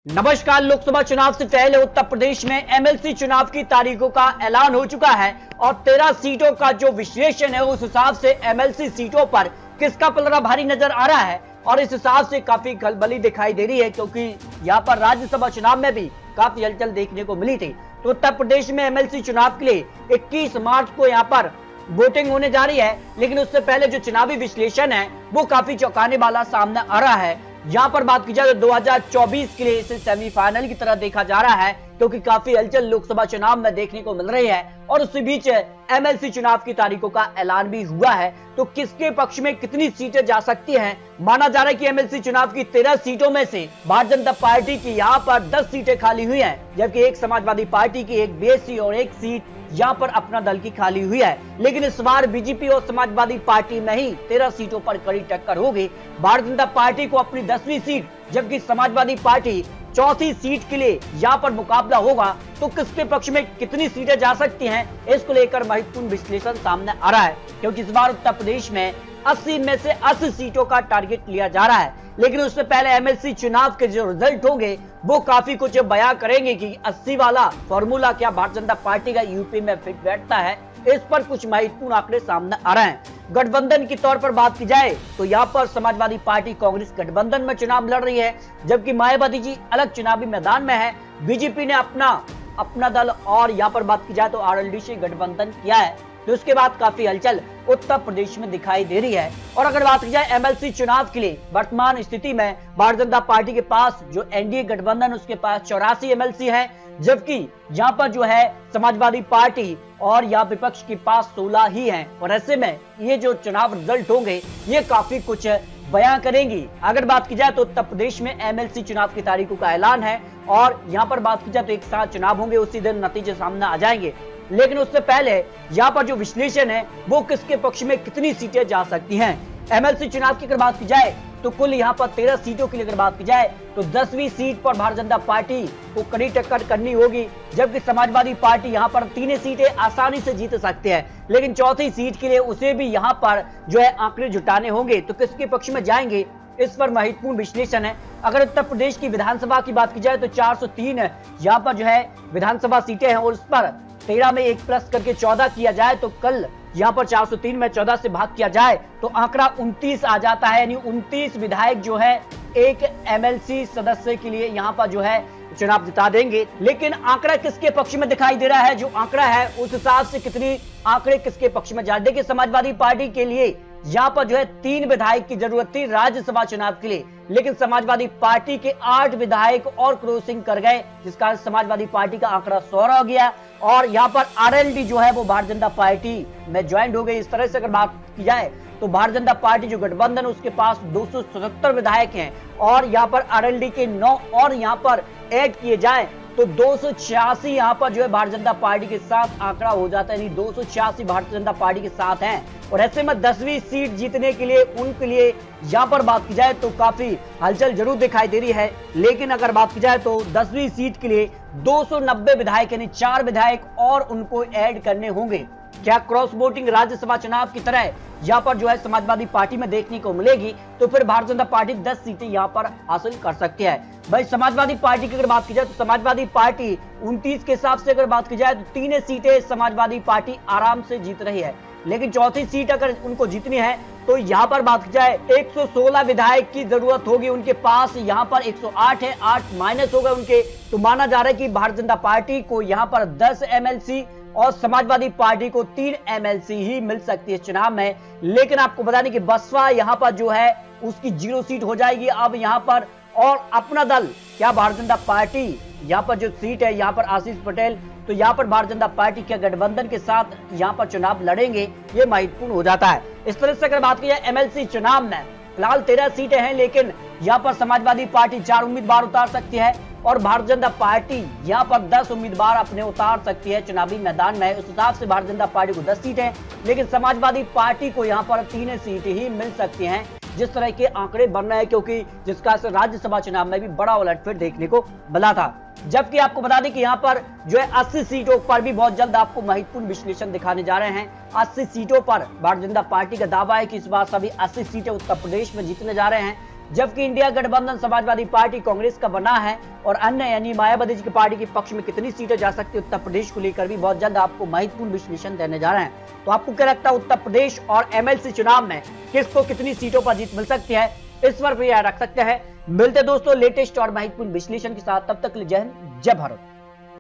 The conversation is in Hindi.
नमस्कार। लोकसभा चुनाव से पहले उत्तर प्रदेश में एमएलसी चुनाव की तारीखों का ऐलान हो चुका है और 13 सीटों का जो विश्लेषण है उस हिसाब से एमएलसी सीटों पर किसका पलड़ा भारी नजर आ रहा है और इस हिसाब से काफी खलबली दिखाई दे रही है, क्योंकि यहाँ पर राज्यसभा चुनाव में भी काफी हलचल देखने को मिली थी। तो उत्तर प्रदेश में एमएलसी चुनाव के लिए 21 मार्च को यहाँ पर वोटिंग होने जा रही है, लेकिन उससे पहले जो चुनावी विश्लेषण है वो काफी चौंकाने वाला सामने आ रहा है। यहाँ पर बात की जाए तो 2024 के लिए इसे सेमीफाइनल की तरह देखा जा रहा है, क्योंकि काफी हलचल लोकसभा चुनाव में देखने को मिल रही है और उसी बीच एमएलसी चुनाव की तारीखों का ऐलान भी हुआ है। तो किसके पक्ष में कितनी सीटें जा सकती हैं? माना जा रहा है कि एमएलसी चुनाव की 13 सीटों में से भारतीय जनता पार्टी की यहाँ पर 10 सीटें खाली हुई हैं, जबकि एक समाजवादी पार्टी की, एक बीएसपी और एक सीट यहाँ पर अपना दल की खाली हुई है। लेकिन इस बार बीजेपी और समाजवादी पार्टी में ही 13 सीटों पर कड़ी टक्कर होगी। भारतीय जनता पार्टी को अपनी 10वीं सीट, जबकि समाजवादी पार्टी चौथी सीट के लिए यहाँ पर मुकाबला होगा। तो किसके पक्ष में कितनी सीटें जा सकती हैं, इसको लेकर महत्वपूर्ण विश्लेषण सामने आ रहा है, क्योंकि इस बार उत्तर प्रदेश में 80 में से 80 सीटों का टारगेट लिया जा रहा है। लेकिन उससे पहले एमएलसी चुनाव के जो रिजल्ट होंगे वो काफी कुछ बयां करेंगे कि 80 वाला फॉर्मूला क्या भारतीय जनता पार्टी का यूपी में फिट बैठता है। इस पर कुछ महत्वपूर्ण आंकड़े सामने आ रहे हैं। गठबंधन के तौर पर बात की जाए तो यहाँ पर समाजवादी पार्टी कांग्रेस गठबंधन में चुनाव लड़ रही है, जबकि मायावती जी अलग चुनावी मैदान में है। बीजेपी ने अपना दल और यहाँ पर बात की जाए तो आरएलडी से गठबंधन किया है। तो उसके बाद काफी हलचल उत्तर प्रदेश में दिखाई दे रही है। और अगर बात की जाए एमएलसी चुनाव के लिए वर्तमान स्थिति में भारतीय जनता पार्टी के पास जो एनडीए गठबंधन उसके पास 84 एमएलसी है, जबकि यहाँ पर जो है समाजवादी पार्टी और यहाँ विपक्ष के पास 16 ही हैं। और ऐसे में ये जो चुनाव रिजल्ट होंगे ये काफी कुछ बयां करेंगी। अगर बात की जाए तो उत्तर प्रदेश में एमएलसी चुनाव की तारीखों का ऐलान है और यहाँ पर बात की जाए तो एक साथ चुनाव होंगे, उसी दिन नतीजे सामने आ जाएंगे। लेकिन उससे पहले यहाँ पर जो विश्लेषण है वो किसके पक्ष में कितनी सीटें जा सकती हैं। एमएलसी चुनाव की अगर बात की जाए तो कुल यहाँ पर 13 सीटों की अगर बात की जाए तो 10वीं सीट पर भारतीय जनता पार्टी को कड़ी टक्कर करनी होगी, जबकि समाजवादी पार्टी यहाँ पर 3 सीटें आसानी से जीत सकते हैं। लेकिन चौथी सीट के लिए उसे भी यहाँ पर जो है आंकड़े जुटाने होंगे। तो किसके पक्ष में जाएंगे, इस पर महत्वपूर्ण विश्लेषण है। अगर उत्तर प्रदेश की विधानसभा की बात की जाए तो 403 यहाँ पर जो है विधानसभा सीटें हैं और उस पर 13 में 1 प्लस करके 14 किया जाए तो कल यहाँ पर 403 में 14 से भाग किया जाए तो आंकड़ा 29 आ जाता है। यानी 29 विधायक जो है एक एमएलसी सदस्य के लिए यहाँ पर जो है चुनाव जिता देंगे। लेकिन आंकड़ा किसके पक्ष में दिखाई दे रहा है, जो आंकड़ा है उस हिसाब से कितनी आंकड़े किसके पक्ष में जा रहे। देखिए समाजवादी पार्टी के लिए यहाँ पर जो है 3 विधायक की जरूरत थी राज्यसभा चुनाव के लिए, लेकिन समाजवादी पार्टी के 8 विधायक और क्रॉसिंग कर गए, जिस कारण समाजवादी पार्टी का आंकड़ा 16 हो गया। और यहाँ पर आरएलडी जो है वो भारतीय जनता पार्टी में ज्वाइन हो गई। इस तरह से अगर बात की जाए तो भारतीय जनता पार्टी जो गठबंधन उसके पास 277 विधायक हैं और यहाँ पर आरएलडी के 9 और यहाँ पर ऐड किए जाए तो 286 यहाँ पर जो है भारतीय जनता पार्टी के साथ आंकड़ा हो जाता है। यानी 286 भारतीय जनता पार्टी के साथ हैं। और ऐसे में 10वीं सीट जीतने के लिए उनके लिए यहाँ पर बात की जाए तो काफी हलचल जरूर दिखाई दे रही है। लेकिन अगर बात की जाए तो 10वीं सीट के लिए 290 विधायक यानी 4 विधायक और उनको ऐड करने होंगे। क्या क्रॉस वोटिंग राज्यसभा चुनाव की तरह यहाँ पर जो है समाजवादी पार्टी में देखने को मिलेगी, तो फिर भारतीय जनता पार्टी 10 सीटें यहाँ पर हासिल कर सकती है। भाई समाजवादी पार्टी की अगर बात की जाए तो समाजवादी पार्टी 29 के हिसाब से अगर बात की जाए तो 3 सीटें समाजवादी पार्टी आराम से जीत रही है। लेकिन चौथी सीट अगर उनको जीतनी है तो यहाँ पर बात की जाए 116 विधायक की जरूरत होगी उनके पास। यहाँ पर 108 है, 8 माइनस हो गए उनके। तो माना जा रहा है कि भारतीय जनता पार्टी को यहाँ पर 10 एमएलसी और समाजवादी पार्टी को 3 एमएलसी ही मिल सकती है चुनाव में। लेकिन आपको बता दें कि बसपा यहाँ पर जो है उसकी 0 सीट हो जाएगी अब यहाँ पर। और अपना दल, क्या भारतीय जनता पार्टी यहाँ पर जो सीट है यहाँ पर आशीष पटेल, तो यहाँ पर भारतीय जनता पार्टी के गठबंधन के साथ यहाँ पर चुनाव लड़ेंगे, ये महत्वपूर्ण हो जाता है। इस तरह से अगर बात की जाए एमएलसी चुनाव में फिलहाल 13 सीटें हैं, लेकिन यहाँ पर समाजवादी पार्टी 4 उम्मीदवार उतार सकती है और भारतीय जनता पार्टी यहाँ पर 10 उम्मीदवार अपने उतार सकती है चुनावी मैदान में। उस हिसाब से भारतीय जनता पार्टी को 10 सीटें, लेकिन समाजवादी पार्टी को यहाँ पर 3 सीट ही मिल सकती हैं, जिस तरह के आंकड़े बन रहे हैं, क्योंकि जिसका असर राज्यसभा चुनाव में भी बड़ा उलटफेर देखने को मिला था। जबकि आपको बता दें कि यहाँ पर जो है 80 सीटों पर भी बहुत जल्द आपको महत्वपूर्ण विश्लेषण दिखाने जा रहे हैं। 80 सीटों पर भारतीय जनता पार्टी का दावा है कि इस बार सभी 80 सीटें उत्तर प्रदेश में जीतने जा रहे हैं। जबकि इंडिया गठबंधन समाजवादी पार्टी कांग्रेस का बना है और अन्य यानी मायावती जी की पार्टी के पक्ष में कितनी सीटें जा सकती है उत्तर प्रदेश को लेकर भी बहुत जल्द आपको महत्वपूर्ण विश्लेषण देने जा रहे हैं। तो आपको क्या लगता है उत्तर प्रदेश और एमएलसी चुनाव में किसको कितनी सीटों पर जीत मिल सकती है, इस पर भी रख सकते हैं। मिलते दोस्तों लेटेस्ट और महत्वपूर्ण विश्लेषण के साथ, तब तक जय हिंद जय भारत।